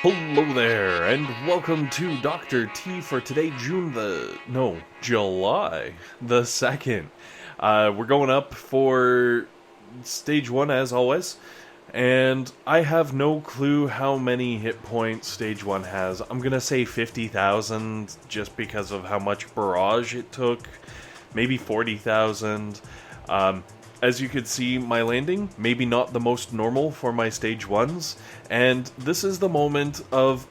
Hello there, and welcome to Dr. T for today, July the 2nd. We're going up for Stage 1 as always, and I have no clue how many hit points Stage 1 has. I'm gonna say 50,000 just because of how much Barrage it took, maybe 40,000. As you could see, my landing, maybe not the most normal for my stage 1s, and this is the moment of,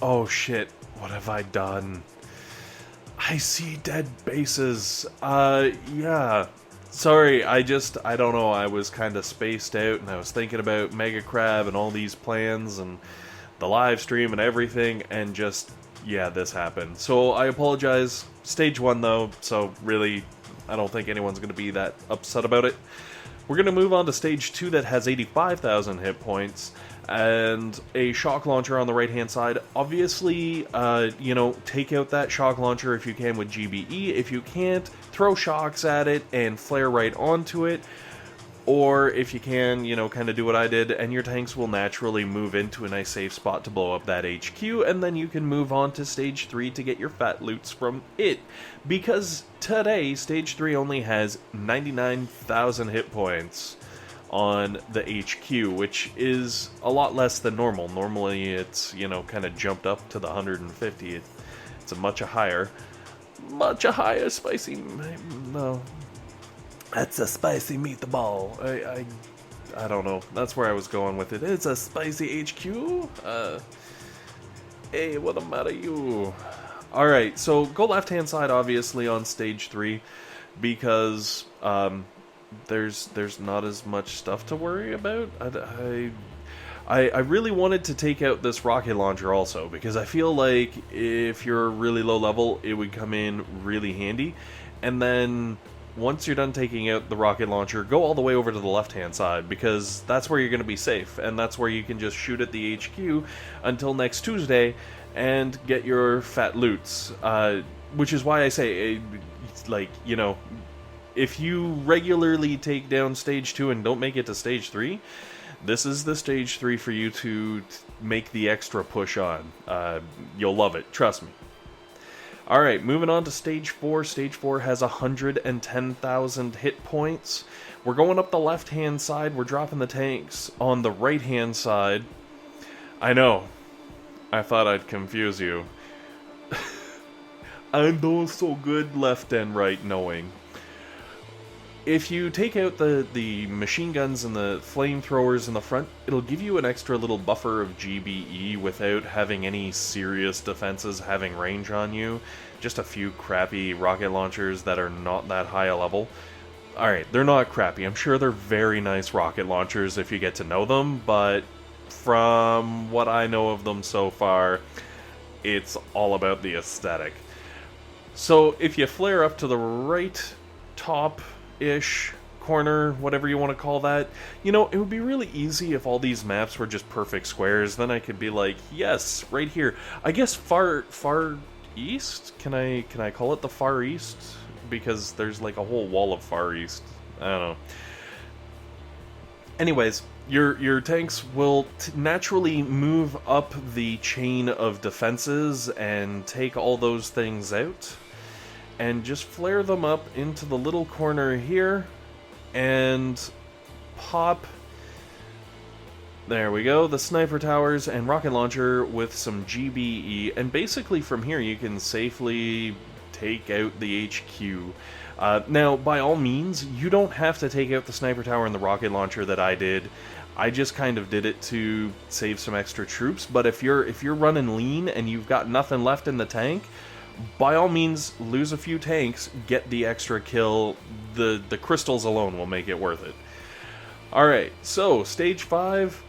oh shit, what have I done? I see dead bases. Yeah. Sorry, I don't know, I was kind of spaced out, and I was thinking about Mega Crab and all these plans, and the live stream and everything, and just, yeah, this happened. So I apologize. Stage 1 though, so really, I don't think anyone's going to be that upset about it. We're going to move on to Stage 2 that has 85,000 hit points, and a shock launcher on the right-hand side. Obviously, take out that shock launcher if you can with GBE. If you can't, throw shocks at it and flare right onto it. Or if you can, kind of do what I did, and your tanks will naturally move into a nice safe spot to blow up that HQ, and then you can move on to Stage 3 to get your fat loots from it. Because today, Stage 3 only has 99,000 hit points on the HQ, which is a lot less than normal. Normally it's, kind of jumped up to the 150. It's a much higher spicy... No... That's a spicy meatball. I don't know. That's where I was going with it. It's a spicy HQ? Hey, what am I you? Alright, so go left-hand side, obviously, on Stage 3, because, there's not as much stuff to worry about. I really wanted to take out this rocket launcher also, because I feel like if you're really low level, it would come in really handy, and then once you're done taking out the rocket launcher, go all the way over to the left-hand side, because that's where you're going to be safe, and that's where you can just shoot at the HQ until next Tuesday and get your fat loots. Which is why I say, if you regularly take down Stage 2 and don't make it to Stage 3, this is the Stage 3 for you to make the extra push on. You'll love it, trust me. Alright, moving on to Stage 4. Stage 4 has 110,000 hit points. We're going up the left-hand side. We're dropping the tanks on the right-hand side. I know. I thought I'd confuse you. I'm doing so good left and right knowing. If you take out the machine guns and the flamethrowers in the front, it'll give you an extra little buffer of GBE without having any serious defenses having range on you. Just a few crappy rocket launchers that are not that high a level. Alright, they're not crappy. I'm sure they're very nice rocket launchers if you get to know them, but from what I know of them so far, it's all about the aesthetic. So if you flare up to the right top-ish corner, whatever you want to call that, it would be really easy if all these maps were just perfect squares. Then I could be like, yes, right here. I guess far east? Can I call it the far east? Because there's like a whole wall of far east. I don't know. Anyways, your tanks will naturally move up the chain of defenses and take all those things out. And just flare them up into the little corner here, and pop, there we go, the sniper towers and rocket launcher with some GBE, and basically from here you can safely take out the HQ. Now, by all means, you don't have to take out the sniper tower and the rocket launcher that I did. I just kind of did it to save some extra troops, but if you're running lean and you've got nothing left in the tank, by all means, lose a few tanks, get the extra kill. The crystals alone will make it worth it. Alright, so, Stage 5.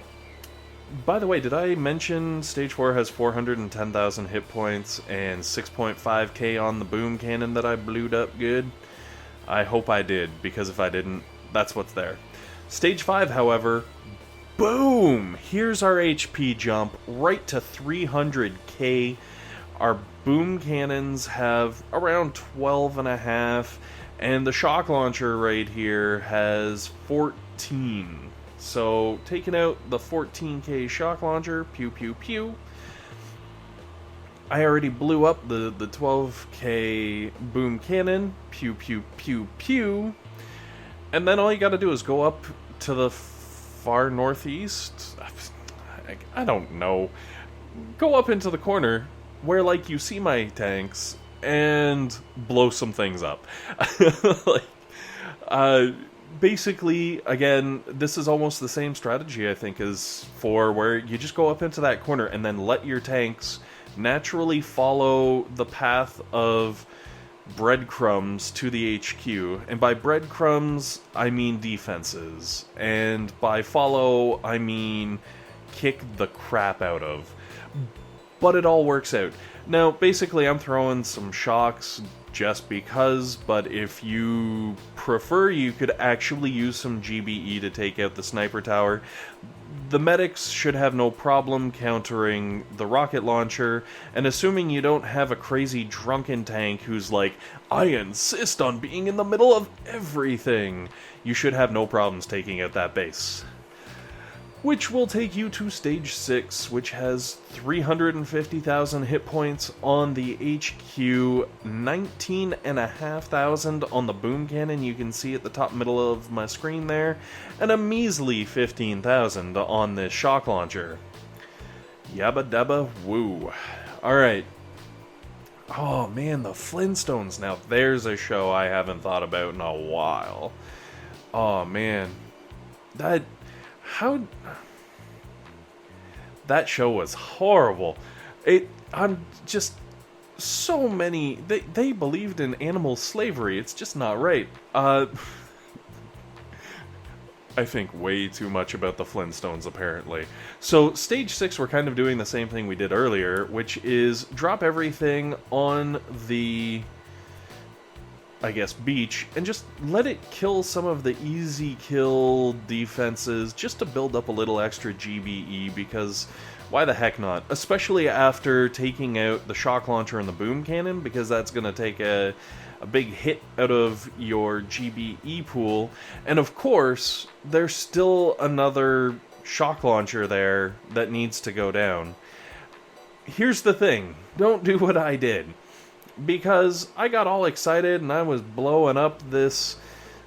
By the way, did I mention Stage 4 has 410,000 hit points and 6.5k on the boom cannon that I blewed up good? I hope I did, because if I didn't, that's what's there. Stage 5, however, boom! Here's our HP jump right to 300k. Our boom cannons have around 12.5, and the shock launcher right here has 14. So, taking out the 14k shock launcher, pew pew pew, I already blew up the 12k boom cannon, pew pew pew pew, and then all you gotta do is go up to the far northeast, I don't know, go up into the corner where, like, you see my tanks, and blow some things up. Like, basically, again, this is almost the same strategy, I think, as for where you just go up into that corner and then let your tanks naturally follow the path of breadcrumbs to the HQ. And by breadcrumbs, I mean defenses. And by follow, I mean kick the crap out of. But it all works out. Now, basically, I'm throwing some shocks just because, but if you prefer, you could actually use some GBE to take out the sniper tower. The medics should have no problem countering the rocket launcher, and assuming you don't have a crazy drunken tank who's like, I insist on being in the middle of everything, you should have no problems taking out that base. Which will take you to Stage 6, which has 350,000 hit points on the HQ, 19,500 on the boom cannon, you can see at the top middle of my screen there, and a measly 15,000 on this shock launcher. Yabba dabba woo. Alright. Oh man, the Flintstones. Now there's a show I haven't thought about in a while. Oh man. That show was horrible. I'm just so many. They believed in animal slavery. It's just not right. I think way too much about the Flintstones, apparently. So, Stage 6, we're kind of doing the same thing we did earlier, which is drop everything on the, I guess, beach, and just let it kill some of the easy kill defenses, just to build up a little extra GBE, because why the heck not? Especially after taking out the shock launcher and the boom cannon, because that's going to take a big hit out of your GBE pool. And of course, there's still another shock launcher there that needs to go down. Here's the thing, don't do what I did. Because I got all excited and I was blowing up this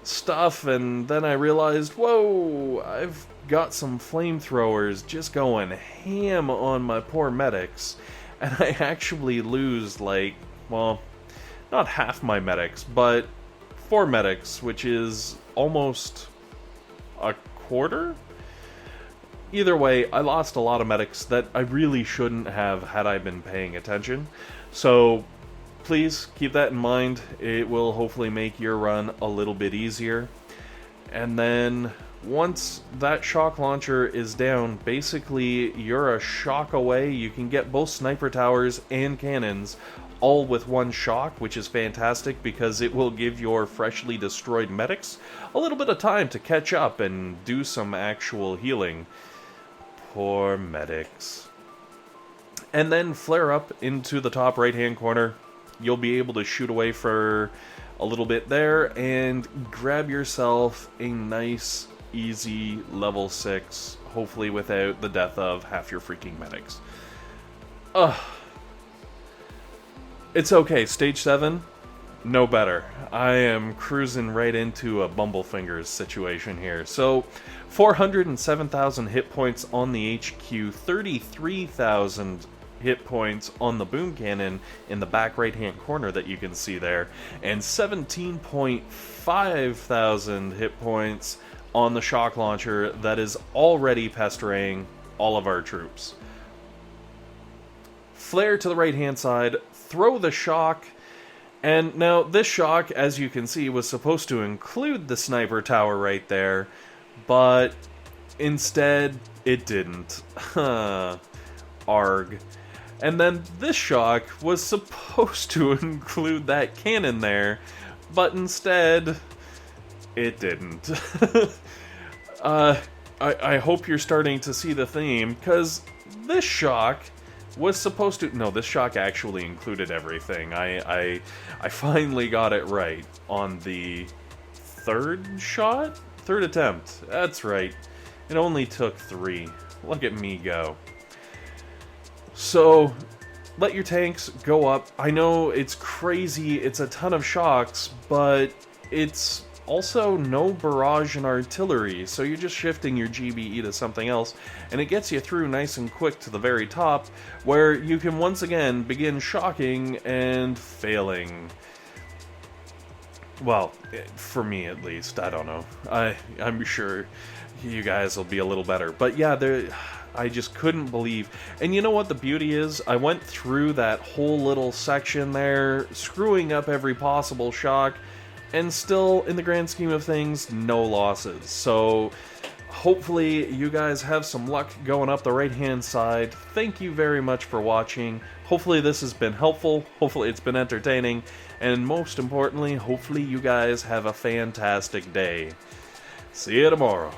stuff, and then I realized, whoa, I've got some flamethrowers just going ham on my poor medics, and I actually lose, like, well, not half my medics, but 4 medics, which is almost a quarter? Either way, I lost a lot of medics that I really shouldn't have had I been paying attention. So please keep that in mind. It will hopefully make your run a little bit easier. And then once that shock launcher is down, basically you're a shock away. You can get both sniper towers and cannons all with one shock, which is fantastic because it will give your freshly destroyed medics a little bit of time to catch up and do some actual healing. Poor medics. And then flare up into the top right hand corner. You'll be able to shoot away for a little bit there and grab yourself a nice, easy level 6, hopefully without the death of half your freaking medics. It's okay, Stage 7, no better. I am cruising right into a Bumblefingers situation here. So, 407,000 hit points on the HQ, 33,000 hit points on the boom cannon in the back right hand corner that you can see there, and 17.5 thousand hit points on the shock launcher that is already pestering all of our troops. Flare to the right hand side, throw the shock, and now this shock, as you can see, was supposed to include the sniper tower right there, but instead it didn't. Arg. And then this shock was supposed to include that cannon there, but instead, it didn't. I hope you're starting to see the theme, because this shock was supposed to... No, this shock actually included everything. I finally got it right on the third shot? Third attempt. That's right. It only took 3. Look at me go. So, let your tanks go up. I know it's crazy, it's a ton of shocks, but it's also no barrage and artillery, so you're just shifting your GBE to something else, and it gets you through nice and quick to the very top, where you can once again begin shocking and failing. Well, for me at least, I don't know. I'm sure you guys will be a little better. But yeah, I just couldn't believe. And you know what the beauty is? I went through that whole little section there, screwing up every possible shock, and still, in the grand scheme of things, no losses. So hopefully you guys have some luck going up the right-hand side. Thank you very much for watching. Hopefully this has been helpful. Hopefully it's been entertaining. And most importantly, hopefully you guys have a fantastic day. See you tomorrow.